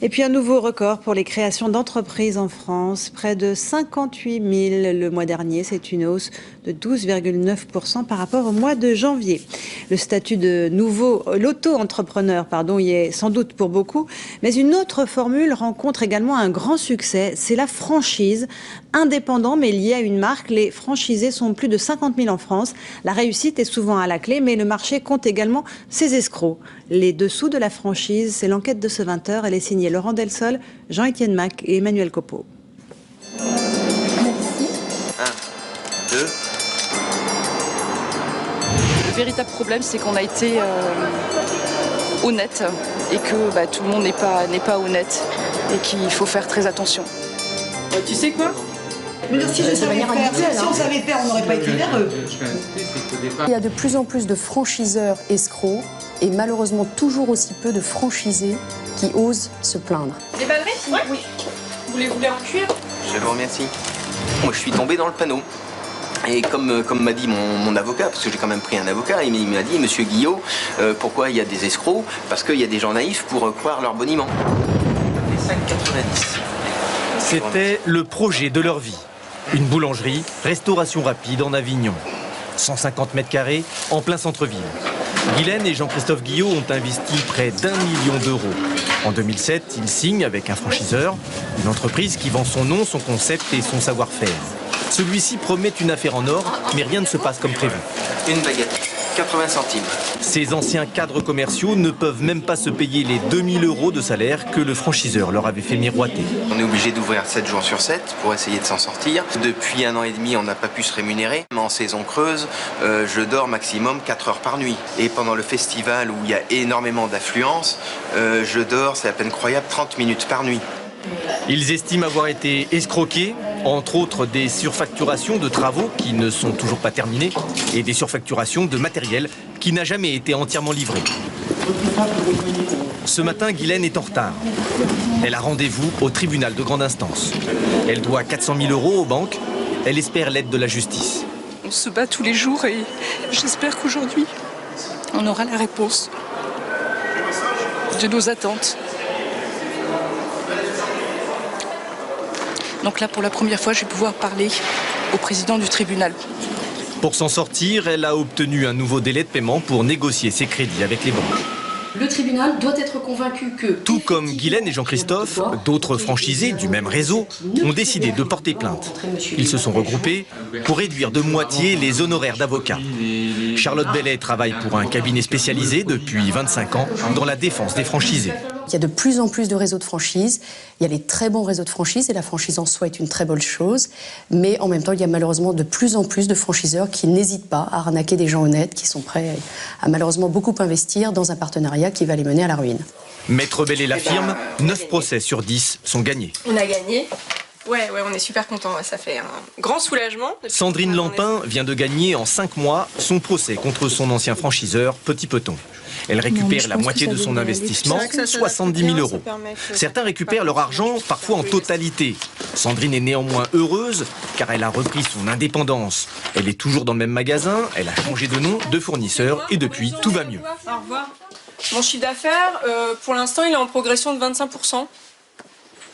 Et puis un nouveau record pour les créations d'entreprises en France, près de 58 000 le mois dernier. C'est une hausse de 12,9% par rapport au mois de janvier. Le statut de l'auto-entrepreneur, y est sans doute pour beaucoup, mais une autre formule rencontre également un grand succès, c'est la franchise. Indépendant mais lié à une marque, les franchisés sont plus de 50 000 en France. La réussite est souvent à la clé, mais le marché compte également ses escrocs. Les dessous de la franchise, c'est l'enquête de ce 20h. Elle est signée Laurent Delsol, Jean-Étienne Mac et Emmanuel Copeau. 1, 2. Le véritable problème, c'est qu'on a été honnête et que tout le monde n'est pas honnête et qu'il faut faire très attention. Tu sais quoi ? Si on savait faire, on n'aurait pas été véreux. Il y a de plus en plus de franchiseurs escrocs et malheureusement toujours aussi peu de franchisés qui osent se plaindre. Des ballerines ? Oui. Vous les voulez en cuir ? Je vous remercie. Moi, je suis tombé dans le panneau. Et comme m'a dit mon avocat, parce que j'ai quand même pris un avocat, il m'a dit, monsieur Guillot, pourquoi il y a des escrocs ? Parce qu'il y a des gens naïfs pour croire leur boniment. Les 5,90. C'était le projet de leur vie. Une boulangerie, restauration rapide en Avignon. 150 mètres carrés, en plein centre-ville. Guylaine et Jean-Christophe Guillot ont investi près d'1 million d'euros. En 2007, ils signent avec un franchiseur, une entreprise qui vend son nom, son concept et son savoir-faire. Celui-ci promet une affaire en or, mais rien ne se passe comme prévu. Une baguette, 80 centimes. Ces anciens cadres commerciaux ne peuvent même pas se payer les 2000 euros de salaire que le franchiseur leur avait fait miroiter. On est obligé d'ouvrir 7 jours sur 7 pour essayer de s'en sortir. Depuis 1 an et demi, on n'a pas pu se rémunérer. En saison creuse, je dors maximum 4 heures par nuit. Et pendant le festival où il y a énormément d'affluence, je dors, c'est à peine croyable, 30 minutes par nuit. Ils estiment avoir été escroqués, entre autres des surfacturations de travaux qui ne sont toujours pas terminés et des surfacturations de matériel qui n'a jamais été entièrement livré. Ce matin, Guylaine est en retard. Elle a rendez-vous au tribunal de grande instance. Elle doit 400 000 euros aux banques. Elle espère l'aide de la justice. On se bat tous les jours et j'espère qu'aujourd'hui, on aura la réponse de nos attentes. Donc là, pour la première fois, je vais pouvoir parler au président du tribunal. Pour s'en sortir, elle a obtenu un nouveau délai de paiement pour négocier ses crédits avec les banques. Le tribunal doit être convaincu que... Tout comme Guylaine et Jean-Christophe, d'autres franchisés du même réseau ont décidé de porter plainte. Ils se sont regroupés pour réduire de moitié les honoraires d'avocats. Charlotte Bellet travaille pour un cabinet spécialisé depuis 25 ans dans la défense des franchisés. Il y a de plus en plus de réseaux de franchise, il y a les très bons réseaux de franchise et la franchise en soi est une très bonne chose, mais en même temps il y a malheureusement de plus en plus de franchiseurs qui n'hésitent pas à arnaquer des gens honnêtes, qui sont prêts à malheureusement beaucoup investir dans un partenariat qui va les mener à la ruine. Maître Bellet l'affirme, 9 procès sur 10 sont gagnés. On a gagné. Ouais, on est super contents, ça fait un grand soulagement. Sandrine Lampin vient de gagner en 5 mois son procès contre son ancien franchiseur, Petit Peton. Elle récupère la moitié de son investissement, 70 000 euros. Certains récupèrent leur argent, parfois en totalité. Sandrine est néanmoins heureuse, car elle a repris son indépendance. Elle est toujours dans le même magasin, elle a changé de nom, de fournisseur, et depuis, tout va mieux. Au revoir. Mon chiffre d'affaires, pour l'instant, il est en progression de 25%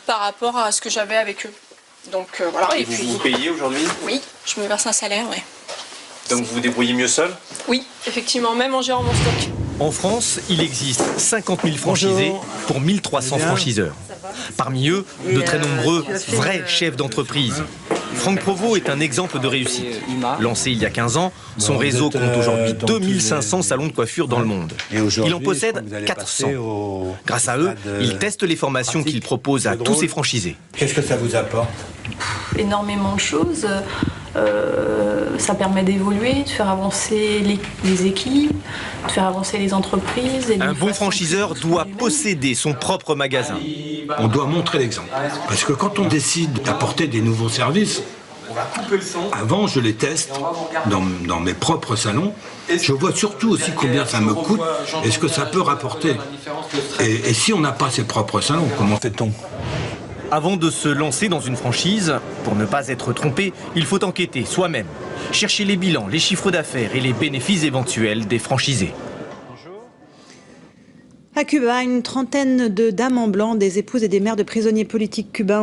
par rapport à ce que j'avais avec eux. Donc voilà. Et puis vous payez aujourd'hui ? Oui, je me verse un salaire, ouais. Donc vous vous débrouillez mieux seul ? Oui, effectivement, même en gérant mon stock. En France, il existe 50 000 franchisés pour 1300 franchiseurs. Parmi eux, de très nombreux vrais chefs d'entreprise. Franck Provost est un exemple de réussite. Lancé il y a 15 ans, son réseau compte aujourd'hui 2500 salons de coiffure dans le monde. Il en possède 400. Grâce à eux, il teste les formations qu'il propose à tous ses franchisés. Qu'est-ce que ça vous apporte ? Énormément de choses. Ça permet d'évoluer, de faire avancer les équipes, de faire avancer les entreprises. Un bon franchiseur doit posséder son propre magasin. On doit montrer l'exemple. Parce que quand on décide d'apporter des nouveaux services, avant je les teste dans mes propres salons. Je vois surtout aussi combien ça me coûte et ce que ça peut rapporter. Et si on n'a pas ses propres salons, comment fait-on ? Avant de se lancer dans une franchise, pour ne pas être trompé, il faut enquêter soi-même. Chercher les bilans, les chiffres d'affaires et les bénéfices éventuels des franchisés. À Cuba, une trentaine de dames en blanc, des épouses et des mères de prisonniers politiques cubains